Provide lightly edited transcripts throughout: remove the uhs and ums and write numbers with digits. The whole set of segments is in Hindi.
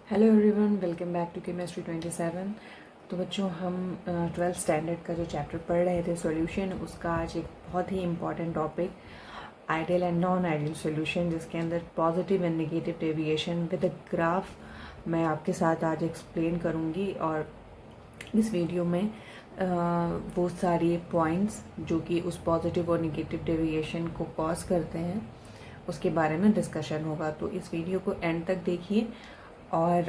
Hello everyone, welcome back to chemistry 27। तो बच्चों, हम 12th स्टैंडर्ड का जो चैप्टर पढ़ रहे थे सॉल्यूशन, उसका आज एक बहुत ही important topic ideal and non ideal solution, जिसके अंदर positive and negative deviation with a graph मैं आपके साथ आज एक्सप्लेन करूँगी। और इस वीडियो में वो सारी पॉइंट्स जो कि उस पॉजिटिव और नेगेटिव डेविएशन को कॉज करते हैं उसके बारे में डिस्कशन होगा। तो इस वीडियो को एंड तक देखिए और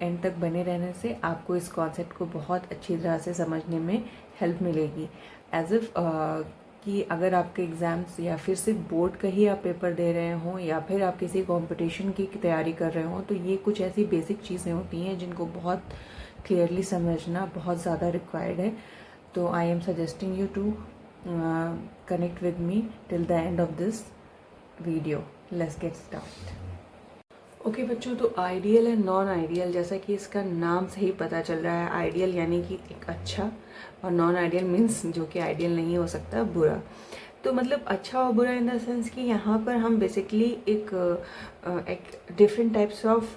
एंड तक बने रहने से आपको इस कॉन्सेप्ट को बहुत अच्छी तरह से समझने में हेल्प मिलेगी। एज इफ कि अगर आपके एग्ज़ाम्स या फिर सिर्फ बोर्ड का ही आप पेपर दे रहे हों या फिर आप किसी कंपटीशन की तैयारी कर रहे हों, तो ये कुछ ऐसी बेसिक चीज़ें होती हैं जिनको बहुत क्लियरली समझना बहुत ज़्यादा रिक्वायर्ड है। तो I am suggesting you to connect with me till the end of this video. Let's get start. Okay बच्चों, तो आइडियल एंड नॉन आइडियल, जैसा कि इसका नाम से ही पता चल रहा है, आइडियल यानी कि एक अच्छा, और नॉन आइडियल मीन्स जो कि आइडियल नहीं हो सकता, बुरा। तो मतलब अच्छा और बुरा इन द सेंस कि यहाँ पर हम बेसिकली एक डिफरेंट टाइप्स ऑफ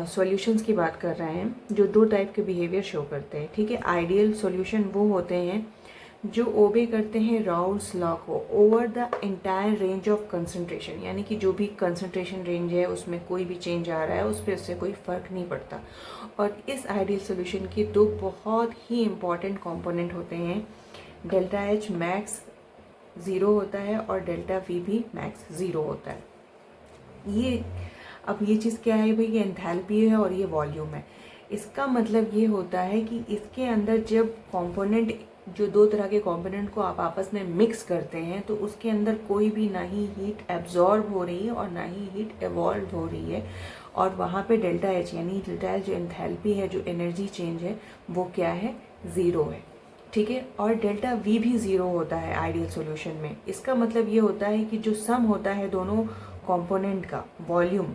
सॉल्यूशंस की बात कर रहे हैं जो दो टाइप के बिहेवियर शो करते हैं। ठीक है, आइडियल सॉल्यूशन वो होते हैं जो ओबे करते हैं राउल्स लॉ को over the entire range of concentration, यानी कि जो भी कंसंट्रेशन रेंज है उसमें कोई भी चेंज आ रहा है उस पर उससे कोई फ़र्क नहीं पड़ता। और इस आइडियल सॉल्यूशन के दो बहुत ही इम्पॉर्टेंट कंपोनेंट होते हैं। डेल्टा एच मैक्स ज़ीरो होता है और डेल्टा वी भी मैक्स ज़ीरो होता है। अब ये चीज़ क्या है भाई, ये एंथैल्पी है और ये वॉल्यूम है। इसका मतलब ये होता है कि इसके अंदर जब कंपोनेंट, जो दो तरह के कंपोनेंट को आप आपस में मिक्स करते हैं, तो उसके अंदर कोई भी ना ही हीट एब्जॉर्ब हो रही है और ना ही हीट एवॉल्व हो रही है। और वहाँ पे डेल्टा एच यानी डेल्टा एच जो एंथैल्पी है, जो एनर्जी चेंज है, वो क्या है, ज़ीरो है। ठीक है, और डेल्टा वी भी ज़ीरो होता है आइडियल सॉल्यूशन में। इसका मतलब ये होता है कि जो सम होता है दोनों कंपोनेंट का, वॉल्यूम,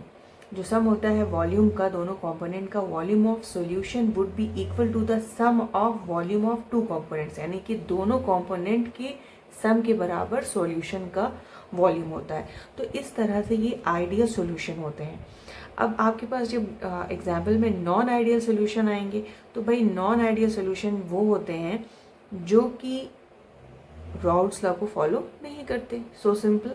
जो सम होता है वॉल्यूम का, दोनों कंपोनेंट का, volume of solution would be equal to the sum of volume of two components, यानी कि दोनों कंपोनेंट के सम के बराबर सॉल्यूशन का वॉल्यूम होता है। तो इस तरह से ये आइडियल सॉल्यूशन होते हैं। अब आपके पास जब एग्जाम्पल में नॉन आइडियल सॉल्यूशन आएंगे, तो भाई नॉन आइडियल सॉल्यूशन वो होते हैं जो कि राउल्स लॉ को फॉलो नहीं करते। So simple.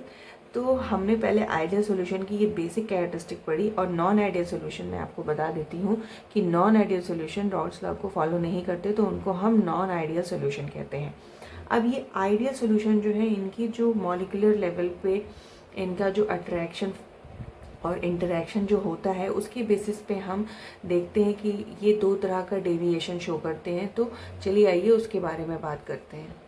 तो हमने पहले आइडियल सॉल्यूशन की ये बेसिक कैरेक्टरिस्टिक पढ़ी, और नॉन आइडियल सॉल्यूशन मैं आपको बता देती हूँ कि non ideal solution Raoult's law को फॉलो नहीं करते, तो उनको हम नॉन आइडियल सॉल्यूशन कहते हैं। अब ये आइडियल सॉल्यूशन जो है, इनकी जो मॉलिक्यूलर लेवल पे इनका जो अट्रैक्शन और इंटरेक्शन जो होता है, उसके बेसिस पे हम देखते हैं कि ये दो तरह का डेविएशन शो करते हैं। तो चलिए आइए उसके बारे में बात करते हैं।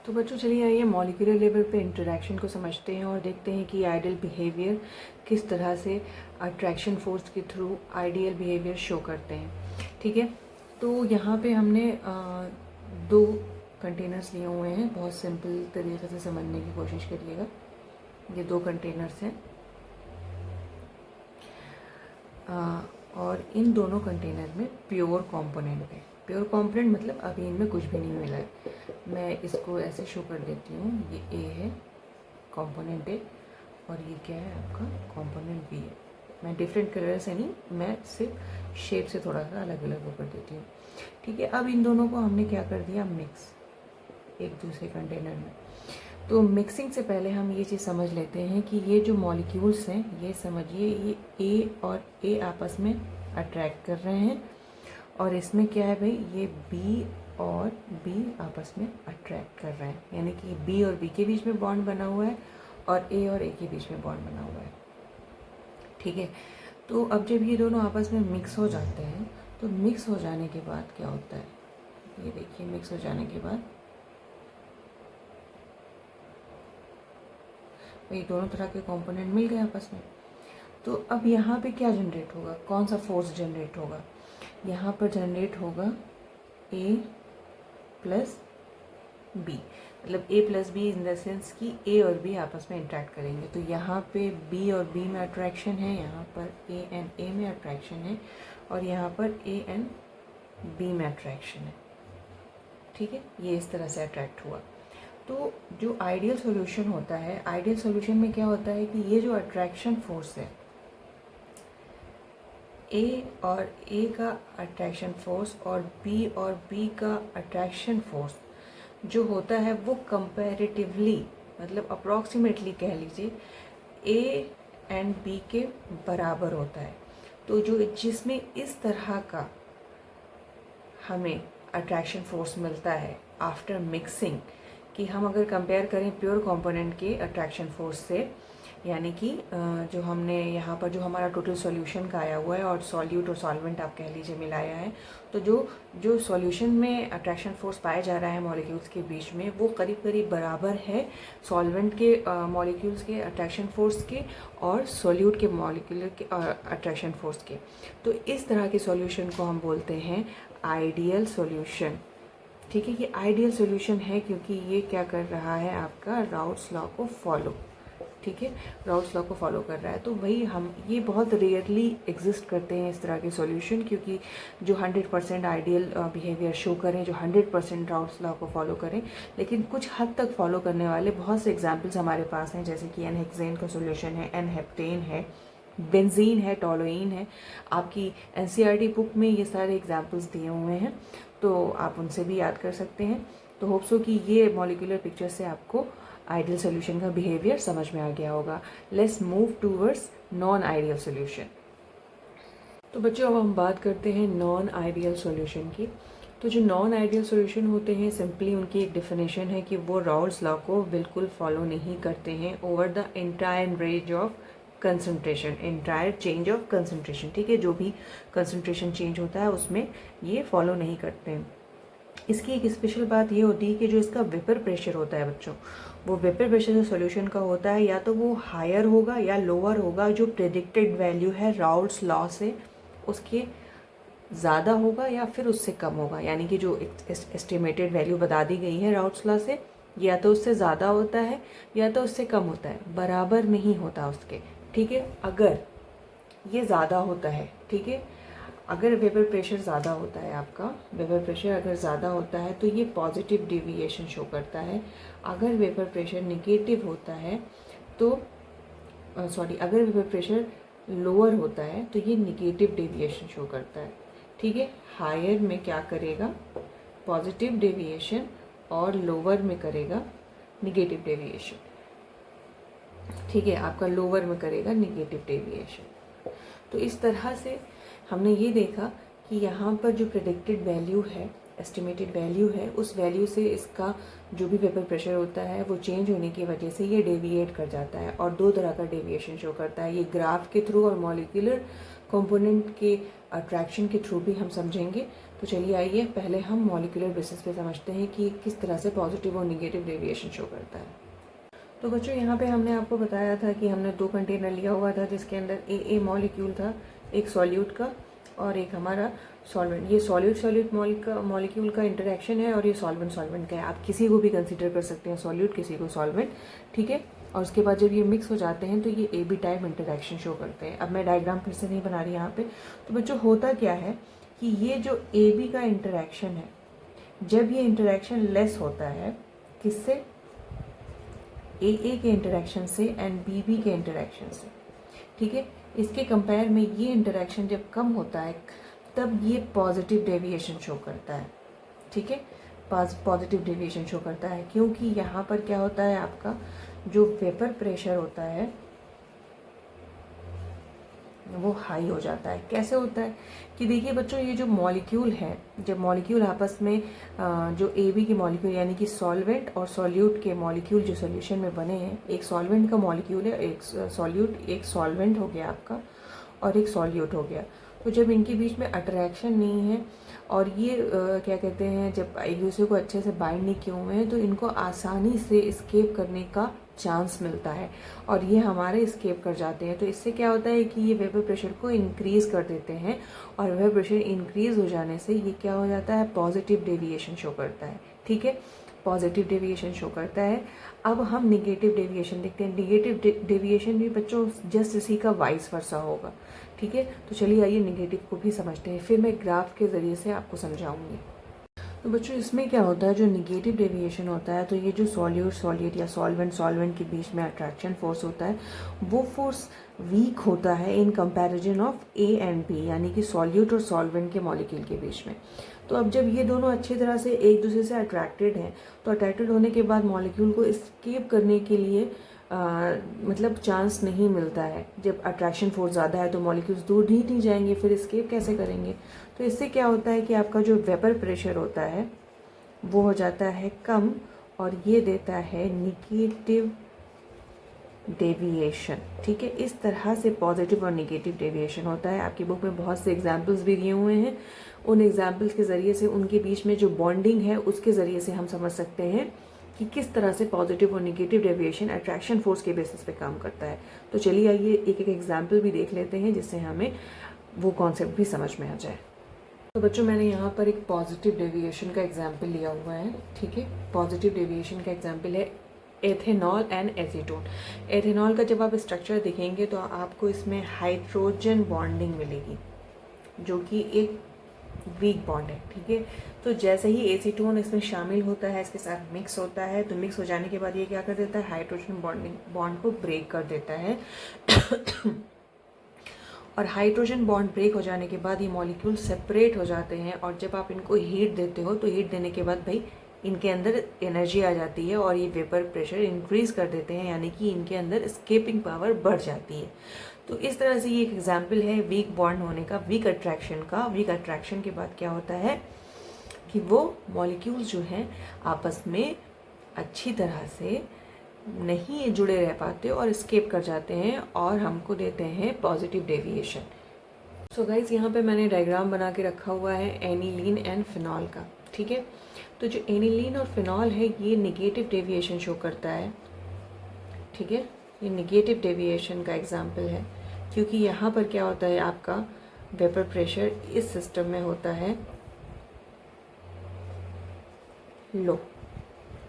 तो बच्चों चलिए आइए मॉलिक्यूलर लेवल पे इंटरेक्शन को समझते हैं और देखते हैं कि आइडियल बिहेवियर किस तरह से अट्रैक्शन फोर्स के थ्रू आइडियल बिहेवियर शो करते हैं। ठीक है, तो यहाँ पे हमने दो कंटेनर्स लिए हुए हैं। बहुत सिंपल तरीके से समझने की कोशिश करिएगा। ये दो कंटेनर्स हैं और इन दोनों कंटेनर में प्योर कंपोनेंट है। प्योर कंपोनेंट मतलब अभी इनमें कुछ भी नहीं मिला है। मैं इसको ऐसे शो कर देती हूँ। ये ए है, कंपोनेंट ए, और ये क्या है आपका, कंपोनेंट बी है। मैं डिफरेंट कलर से नहीं, मैं सिर्फ शेप से थोड़ा सा अलग अलग वो कर देती हूँ। ठीक है, अब इन दोनों को हमने क्या कर दिया, मिक्स एक दूसरे कंटेनर में। तो मिक्सिंग से पहले हम ये चीज़ समझ लेते हैं कि ये जो मॉलिक्यूल्स हैं, ये समझिए ये ए और ए आपस में अट्रैक्ट कर रहे हैं, और इसमें क्या है भाई, ये बी और बी आपस में अट्रैक्ट कर रहे हैं, यानी कि बी और बी के बीच में बॉन्ड बना हुआ है और ए के बीच में बॉन्ड बना हुआ है। ठीक है, तो अब जब ये दोनों आपस में मिक्स हो जाते हैं, तो मिक्स हो जाने के बाद क्या होता है, ये देखिए, मिक्स हो जाने के बाद ये दोनों तरह के कंपोनेंट मिल गए आपस में। तो अब यहाँ पे क्या जनरेट होगा, कौन सा फोर्स जनरेट होगा, यहाँ पर जनरेट होगा ए प्लस बी, मतलब A plus B in the sense कि ए और बी आपस में इंटरेक्ट करेंगे। तो यहाँ पे बी और बी में अट्रैक्शन है, यहाँ पर ए एंड ए में अट्रैक्शन है, और यहाँ पर ए एंड बी में अट्रैक्शन है। ठीक है, ये इस तरह से अट्रैक्ट हुआ। तो जो आइडियल सॉल्यूशन होता है, आइडियल सॉल्यूशन में क्या होता है कि ये जो अट्रैक्शन फोर्स है, ए और ए का अट्रैक्शन फोर्स और बी का अट्रैक्शन फोर्स जो होता है वो कंपैरेटिवली, मतलब अप्रॉक्सीमेटली कह लीजिए, ए एंड बी के बराबर होता है। तो जो जिसमें इस तरह का हमें अट्रैक्शन फोर्स मिलता है आफ्टर मिक्सिंग, कि हम अगर कंपेयर करें प्योर कंपोनेंट के अट्रैक्शन फोर्स से, यानी कि जो हमने यहाँ पर जो हमारा टोटल सॉल्यूशन का आया हुआ है और सॉल्यूट और सॉल्वेंट आप कह लीजिए मिलाया है, तो जो सॉल्यूशन में अट्रैक्शन फोर्स पाया जा रहा है मॉलिक्यूल्स के बीच में वो करीब करीब बराबर है सॉल्वेंट के मॉलिक्यूल्स के अट्रैक्शन फोर्स के और सॉल्यूट के मॉलिक्यूलर के अट्रैक्शन फोर्स के। तो इस तरह के सॉल्यूशन को हम बोलते हैं आइडियल सॉल्यूशन। ठीक है, ये आइडियल सॉल्यूशन है क्योंकि ये क्या कर रहा है, आपका राउट्स लॉ को फॉलो, ठीक है, राउट्स लॉ को फॉलो कर रहा है। तो वही हम ये बहुत रेयरली एग्जिस्ट करते हैं इस तरह के सॉल्यूशन, क्योंकि जो 100% आइडियल बिहेवियर शो करें, जो 100% राउट्स लॉ को फॉलो करें, लेकिन कुछ हद तक फॉलो करने वाले बहुत से एग्जाम्पल्स हमारे पास हैं, जैसे कि एन-हेक्सेन का सॉल्यूशन है, एन-हेप्टेन है, बेंजीन है, टोलुइन है। आपकी एनसीईआरटी बुक में ये सारे एग्जाम्पल्स दिए हुए हैं, तो आप उनसे भी याद कर सकते हैं। तो होप सो कि ये मॉलिक्यूलर पिक्चर से आपको आइडियल सोल्यूशन का बिहेवियर समझ में आ गया होगा। Let's move towards non ideal solution. तो बच्चों अब हम बात करते हैं नॉन आइडियल सोल्यूशन की। तो जो नॉन आइडियल सोल्यूशन होते हैं, सिंपली उनकी एक डेफिनेशन है कि वो राउल्स लॉ को बिल्कुल फॉलो नहीं करते हैं over the entire range of concentration, entire change of concentration. ठीक है, जो भी कंसंट्रेशन चेंज होता है उसमें ये फॉलो नहीं करते हैं। इसकी एक स्पेशल बात ये होती है कि जो इसका वेपर प्रेशर होता है बच्चों, वो वेपर प्रेशर जो सॉल्यूशन का होता है या तो वो हायर होगा या लोअर होगा, जो प्रेडिक्टेड वैल्यू है राउल्स लॉ से उसके ज़्यादा होगा या फिर उससे कम होगा। यानी कि जो एस्टिमेटेड वैल्यू बता दी गई है राउल्स लॉ से, या तो उससे ज़्यादा होता है या तो उससे कम होता है, बराबर नहीं होता उसके। ठीक है, अगर ये ज़्यादा होता है, ठीक है, अगर वेपर प्रेशर ज़्यादा होता है, आपका वेपर प्रेशर अगर ज़्यादा होता है तो ये पॉजिटिव डेविएशन शो करता है। अगर वेपर प्रेशर निगेटिव होता है तो अगर वेपर प्रेशर लोअर होता है तो ये निगेटिव डेविएशन शो करता है। ठीक है, हायर में क्या करेगा, पॉजिटिव डेविएशन, और लोअर में करेगा निगेटिव डेविएशन। ठीक है, आपका लोअर में करेगा निगेटिव डेविएशन। तो इस तरह से हमने ये देखा कि यहाँ पर जो प्रेडिक्टेड वैल्यू है, एस्टिमेटेड वैल्यू है, उस वैल्यू से इसका जो भी वेपर प्रेशर होता है वो चेंज होने की वजह से ये डेविएट कर जाता है, और दो तरह का डेविएशन शो करता है। ये ग्राफ के थ्रू और मॉलिक्यूलर कंपोनेंट के अट्रैक्शन के थ्रू भी हम समझेंगे। तो चलिए आइए पहले हम मॉलिक्यूलर बेसिस पे समझते हैं कि किस तरह से पॉजिटिव और निगेटिव डेविएशन शो करता है। तो बच्चों यहाँ पे हमने आपको बताया था कि हमने 2 कंटेनर लिया हुआ था जिसके अंदर ए मॉलिक्यूल था, एक सॉल्यूट का और एक हमारा सॉल्वेंट। ये सॉल्यूट मॉलिक्यूल का इंटरेक्शन है और ये सॉल्वेंट का है। आप किसी को भी कंसीडर कर सकते हैं सॉल्यूट, किसी को सॉल्वेंट। ठीक है, और उसके बाद जब ये मिक्स हो जाते हैं तो ये A B type interaction show करते हैं। अब मैं डायग्राम फिर से नहीं बना रही यहाँ पे। तो बच्चों होता क्या है कि ये जो ए बी का इंटरेक्शन है, जब ये इंटरेक्शन लेस होता है, किससे, ए के इंटरेक्शन से एंड बी के इंटरेक्शन से। ठीक है, इसके कंपेयर में ये इंटरेक्शन जब कम होता है तब ये पॉजिटिव डेविएशन शो करता है। ठीक है, पॉजिटिव डेविएशन शो करता है क्योंकि यहाँ पर क्या होता है, आपका जो वेपर प्रेशर होता है वो हाई हो जाता है। कैसे होता है कि देखिए बच्चों, ये जो मॉलिक्यूल है, जब मॉलिक्यूल आपस में जो ए बी के मॉलिक्यूल यानी कि सॉल्वेंट और सॉल्यूट के मॉलिक्यूल जो सॉल्यूशन में बने हैं, एक सॉल्वेंट का मॉलिक्यूल है, एक सॉल्यूट, एक सॉल्वेंट हो गया आपका और एक सॉल्यूट हो गया। तो जब इनके बीच में अट्रैक्शन नहीं है और ये क्या कहते हैं, जब एक दूसरे को अच्छे से बाइंड नहीं किए हुए हैं, तो इनको आसानी से एस्केप करने का चांस मिलता है और ये हमारे एस्केप कर जाते हैं। तो इससे क्या होता है कि ये वेपर प्रेशर को इंक्रीज कर देते हैं और वेपर प्रेशर इंक्रीज हो जाने से ये क्या हो जाता है, पॉजिटिव डेविएशन शो करता है। ठीक है, पॉजिटिव डेविएशन शो करता है। अब हम निगेटिव डेविएशन देखते हैं। निगेटिव डेविएशन भी बच्चों जस्ट इसी का वाइस वर्सा होगा। ठीक है, तो चलिए आइए निगेटिव को भी समझते हैं, फिर मैं ग्राफ के ज़रिए से आपको समझाऊंगी। तो बच्चों इसमें क्या होता है, जो निगेटिव डेविएशन होता है, तो ये जो सॉल्यूट सॉलिड या सॉल्वेंट सॉल्वेंट के बीच में अट्रैक्शन फोर्स होता है, वो फोर्स वीक होता है in comparison of A and B, यानी कि सॉल्यूट और सॉल्वेंट के मॉलिक्यूल के बीच में। तो अब जब ये दोनों अच्छी तरह से एक दूसरे से अट्रैक्टेड हैं, तो अट्रैक्टेड होने के बाद मॉलिक्यूल को एस्केप करने के लिए मतलब चांस नहीं मिलता है। जब अट्रैक्शन फोर्स ज़्यादा है तो मॉलिक्यूल्स दूर नहीं जाएंगे, फिर एस्केप कैसे करेंगे। तो इससे क्या होता है कि आपका जो वेपर प्रेशर होता है वो हो जाता है कम, और ये देता है निगेटिव डेविएशन। ठीक है, इस तरह से पॉजिटिव और निगेटिव डेविएशन होता है। आपकी बुक में बहुत से एग्जाम्पल्स भी दिए हुए हैं, उन एग्जाम्पल्स के ज़रिए से उनके बीच में जो बॉन्डिंग है उसके ज़रिए से हम समझ सकते हैं कि किस तरह से पॉजिटिव और निगेटिव डेविएशन अट्रैक्शन फोर्स के बेसिस पे काम करता है। तो चलिए आइए एक एक एग्जाम्पल भी देख लेते हैं, जिससे हमें वो कॉन्सेप्ट भी समझ में आ जाए। तो बच्चों मैंने यहाँ पर एक पॉजिटिव डेविएशन का एग्जाम्पल लिया हुआ है। ठीक है, पॉजिटिव डेविएशन का एग्जाम्पल है एथेनॉल एंड एसीटोन। एथेनॉल का जब आप स्ट्रक्चर देखेंगे तो आपको इसमें हाइड्रोजन बॉन्डिंग मिलेगी, जो कि एक वीक बॉन्ड है। ठीक है, तो जैसे ही एसीटोन इसमें शामिल होता है, इसके साथ मिक्स होता है, तो मिक्स हो जाने के बाद ये क्या कर देता है, हाइड्रोजन बॉन्ड को ब्रेक कर देता है। और हाइड्रोजन बॉन्ड ब्रेक हो जाने के बाद ये मॉलिक्यूल सेपरेट हो जाते हैं, और जब आप इनको हीट देते हो तो हीट देने के बाद भाई इनके अंदर एनर्जी आ जाती है और ये वेपर प्रेशर इंक्रीज कर देते हैं, यानी कि इनके अंदर एस्केपिंग पावर बढ़ जाती है। तो इस तरह से ये एक एग्जाम्पल है वीक बॉन्ड होने का, वीक अट्रैक्शन का। वीक अट्रैक्शन के बाद क्या होता है कि वो मॉलिक्यूल्स जो हैं आपस में अच्छी तरह से नहीं जुड़े रह पाते और एस्केप कर जाते हैं, और हमको देते हैं पॉजिटिव डेविएशन। सो गाइज यहाँ पे मैंने डायग्राम बना के रखा हुआ है एनिलीन एंड फिनॉल का। ठीक है, तो जो एनिलीन और फिनॉल है ये निगेटिव डेविएशन शो करता है। ठीक है, ये निगेटिव डेविएशन का एग्जाम्पल है, क्योंकि यहाँ पर क्या होता है, आपका वेपर प्रेशर इस सिस्टम में होता है लो।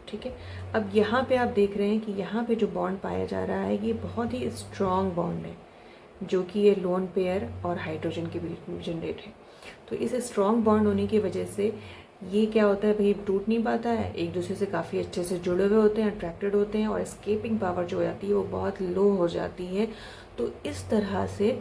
ठीक है, अब यहाँ पे आप देख रहे हैं कि यहाँ पे जो बॉन्ड पाया जा रहा है ये बहुत ही स्ट्रॉन्ग बॉन्ड है, जो कि ये लोन पेयर और हाइड्रोजन के बीच में जनरेट है। तो इस स्ट्रॉन्ग बॉन्ड होने की वजह से ये क्या होता है भाई, टूट नहीं पाता है, एक दूसरे से काफ़ी अच्छे से जुड़े हुए होते हैं, अट्रैक्टेड होते हैं, और एस्केपिंग पावर जो हो जाती है वो बहुत लो हो जाती है। तो इस तरह से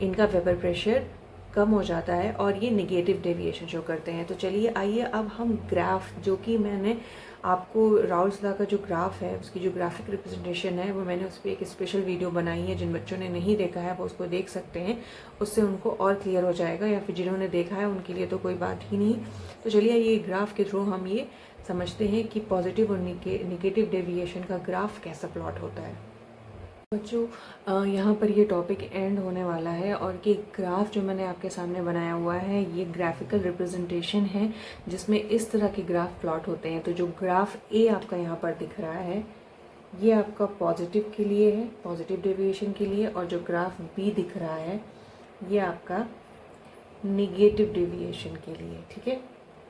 इनका वेपर प्रेशर कम हो जाता है और ये निगेटिव डेविएशन शो करते हैं। तो चलिए आइए अब हम ग्राफ, जो कि मैंने आपको राउल्स लॉ का जो ग्राफ है उसकी जो ग्राफिक रिप्रेजेंटेशन है वो मैंने उस पर एक स्पेशल वीडियो बनाई है। जिन बच्चों ने नहीं देखा है वो उसको देख सकते हैं, उससे उनको और क्लियर हो जाएगा, या फिर जिन्होंने देखा है उनके लिए तो कोई बात ही नहीं। तो चलिए ये ग्राफ के थ्रू हम ये समझते हैं कि पॉजिटिव और निगेटिव डेविएशन का ग्राफ कैसा प्लॉट होता है। बच्चों यहाँ पर ये टॉपिक एंड होने वाला है, और ये ग्राफ जो मैंने आपके सामने बनाया हुआ है ये ग्राफिकल रिप्रेजेंटेशन है, जिसमें इस तरह के ग्राफ प्लॉट होते हैं। तो जो ग्राफ ए आपका यहाँ पर दिख रहा है ये आपका पॉजिटिव के लिए है, पॉजिटिव डेविएशन के लिए, और जो ग्राफ बी दिख रहा है ये आपका निगेटिव डेविएशन के लिए। ठीक है,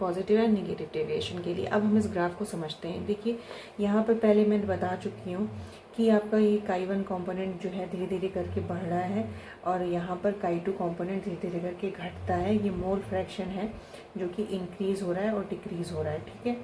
पॉजिटिव एंड निगेटिव डेविएशन के लिए। अब हम इस ग्राफ को समझते हैं। देखिए यहाँ पर पहले मैं बता चुकी हूँ कि आपका ये काई 1 कंपोनेंट जो है धीरे धीरे करके बढ़ रहा है, और यहाँ पर काई 2 कंपोनेंट धीरे धीरे करके घटता है। ये मोल फ्रैक्शन है जो कि इंक्रीज हो रहा है और डिक्रीज हो रहा है। ठीक है,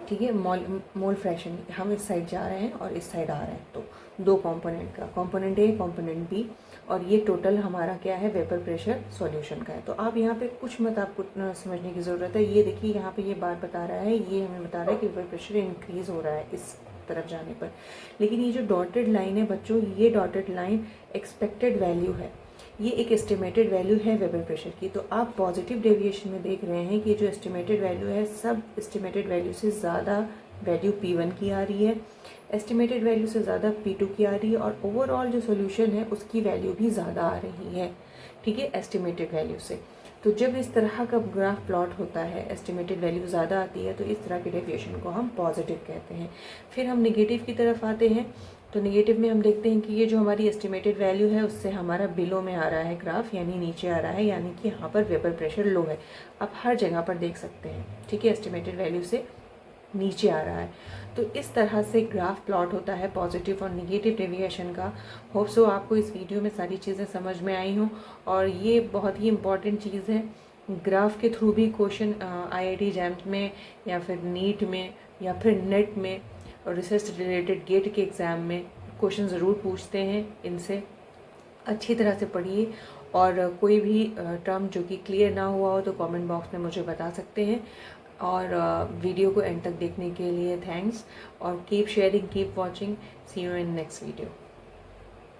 ठीक है, मोल फ्रैक्शन, हम इस साइड जा रहे हैं और इस साइड आ रहे हैं, तो दो कंपोनेंट का, कंपोनेंट ए कंपोनेंट बी, और ये टोटल हमारा क्या है, वेपर प्रेशर सॉल्यूशन का है। तो आप यहाँ पे कुछ मत आपको समझने की ज़रूरत है। ये देखिए यहाँ पे ये बात बता रहा है, ये हमें बता रहा है कि वेपर प्रेशर इंक्रीज हो रहा है इस तरफ जाने पर, लेकिन ये जो डॉटेड लाइन है बच्चों, ये डॉटेड लाइन एक्सपेक्टेड वैल्यू है, ये एक एस्टिमेटेड वैल्यू है वेपर प्रेशर की। तो आप पॉजिटिव डेविएशन में देख रहे हैं कि जो एस्टिमेटेड वैल्यू है सब एस्टिमेटेड वैल्यू से ज़्यादा वैल्यू P1 की आ रही है, एस्टिमेटेड वैल्यू से ज़्यादा P2 की आ रही है, और ओवरऑल जो सोल्यूशन है उसकी वैल्यू भी ज़्यादा आ रही है। ठीक है, एस्टिमेटेड वैल्यू से। तो जब इस तरह का ग्राफ प्लॉट होता है, एस्टिमेटेड वैल्यू ज़्यादा आती है, तो इस तरह के डेविएशन को हम पॉजिटिव कहते हैं। फिर हम निगेटिव की तरफ आते हैं। तो निगेटिव में हम देखते हैं कि ये जो हमारी एस्टिमेटेड वैल्यू है उससे हमारा बिलो में आ रहा है ग्राफ, यानी नीचे आ रहा है, यानी कि यहाँ पर वेपर प्रेशर लो है। आप हर जगह पर देख सकते हैं। ठीक है, एस्टिमेटेड वैल्यू से नीचे आ रहा है। तो इस तरह से ग्राफ प्लॉट होता है पॉजिटिव और निगेटिव डेविएशन का। होप सो आपको इस वीडियो में सारी चीज़ें समझ में आई हों, और ये बहुत ही इम्पॉर्टेंट चीज़ है, ग्राफ के थ्रू भी क्वेश्चन IIT जैम्स में या फिर नीट में या फिर नेट में और रिसर्च रिलेटेड गेट के एग्ज़ाम में क्वेश्चन ज़रूर पूछते हैं। इनसे अच्छी तरह से पढ़िए और कोई भी टर्म जो कि क्लियर ना हुआ हो तो कमेंट बॉक्स में मुझे बता सकते हैं। और वीडियो को एंड तक देखने के लिए थैंक्स और keep sharing, keep watching. See you in next video.